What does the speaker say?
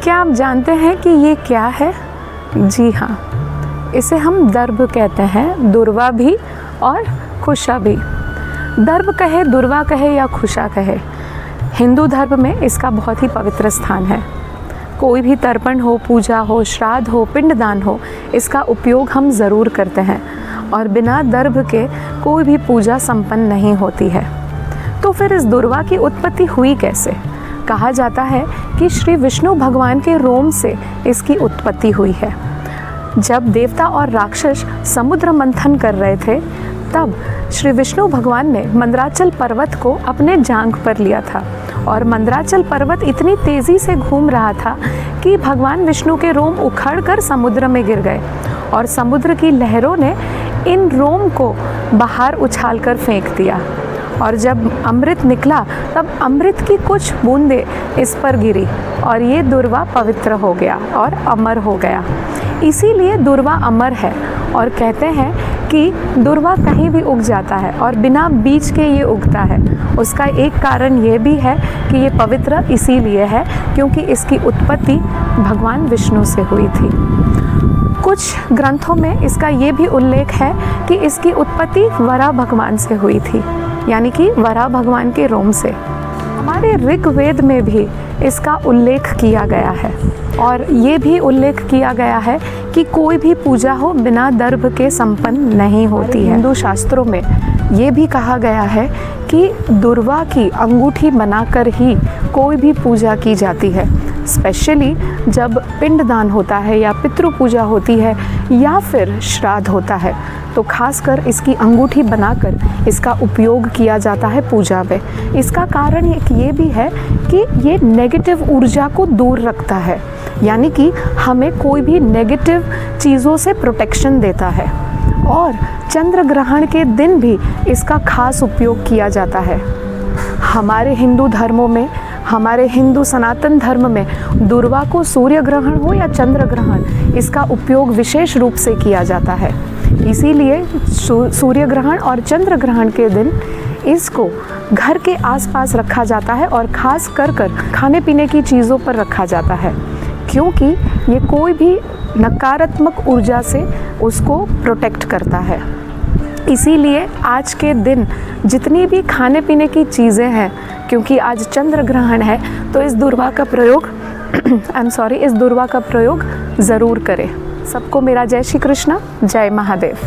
क्या आप जानते हैं कि ये क्या है? जी हाँ, इसे हम दर्भ कहते हैं, दुर्वा भी और खुशा भी। दर्भ कहे, दुर्वा कहे या खुशा कहे, हिंदू धर्म में इसका बहुत ही पवित्र स्थान है। कोई भी तर्पण हो, पूजा हो, श्राद्ध हो, पिंडदान हो, इसका उपयोग हम ज़रूर करते हैं और बिना दर्भ के कोई भी पूजा संपन्न नहीं होती है। तो फिर इस दुर्वा की उत्पत्ति हुई कैसे? कहा जाता है कि श्री विष्णु भगवान के रोम से इसकी उत्पत्ति हुई है। जब देवता और राक्षस समुद्र मंथन कर रहे थे, तब श्री विष्णु भगवान ने मंदराचल पर्वत को अपने जांघ पर लिया था और मंदराचल पर्वत इतनी तेज़ी से घूम रहा था कि भगवान विष्णु के रोम उखड़कर समुद्र में गिर गए और समुद्र की लहरों ने इन रोम को बाहर उछालकर फेंक दिया। और जब अमृत निकला तब अमृत की कुछ बूंदें इस पर गिरी और ये दुर्वा पवित्र हो गया और अमर हो गया। इसीलिए दुर्वा अमर है और कहते हैं कि दुर्वा कहीं भी उग जाता है और बिना बीज के ये उगता है। उसका एक कारण ये भी है कि ये पवित्र इसीलिए है क्योंकि इसकी उत्पत्ति भगवान विष्णु से हुई थी। कुछ ग्रंथों में इसका ये भी उल्लेख है कि इसकी उत्पत्ति वराह भगवान से हुई थी, यानी कि वराह भगवान के रोम से। हमारे ऋग्वेद में भी इसका उल्लेख किया गया है और ये भी उल्लेख किया गया है कि कोई भी पूजा हो बिना दर्भ के संपन्न नहीं होती है। हिंदू शास्त्रों में ये भी कहा गया है कि दुर्वा की अंगूठी बनाकर ही कोई भी पूजा की जाती है, स्पेशली जब पिंडदान होता है या पितृ पूजा होती है या फिर श्राद्ध होता है, तो खासकर इसकी अंगूठी बनाकर इसका उपयोग किया जाता है पूजा में। इसका कारण एक ये भी है कि ये नेगेटिव ऊर्जा को दूर रखता है, यानी कि हमें कोई भी नेगेटिव चीज़ों से प्रोटेक्शन देता है। और चंद्र ग्रहण के दिन भी इसका खास उपयोग किया जाता है। हमारे हिंदू धर्मों में, हमारे हिंदू सनातन धर्म में दुर्वा को सूर्य ग्रहण हो या चंद्र ग्रहण, इसका उपयोग विशेष रूप से किया जाता है। इसीलिए सूर्य ग्रहण और चंद्र ग्रहण के दिन इसको घर के आसपास रखा जाता है और ख़ास कर खाने पीने की चीज़ों पर रखा जाता है, क्योंकि ये कोई भी नकारात्मक ऊर्जा से उसको प्रोटेक्ट करता है। इसीलिए आज के दिन जितनी भी खाने पीने की चीज़ें हैं, क्योंकि आज चंद्र ग्रहण है, तो इस दुर्वा का प्रयोग इस दुर्वा का प्रयोग ज़रूर करें। सबको मेरा जय श्री कृष्ण, जय महादेव।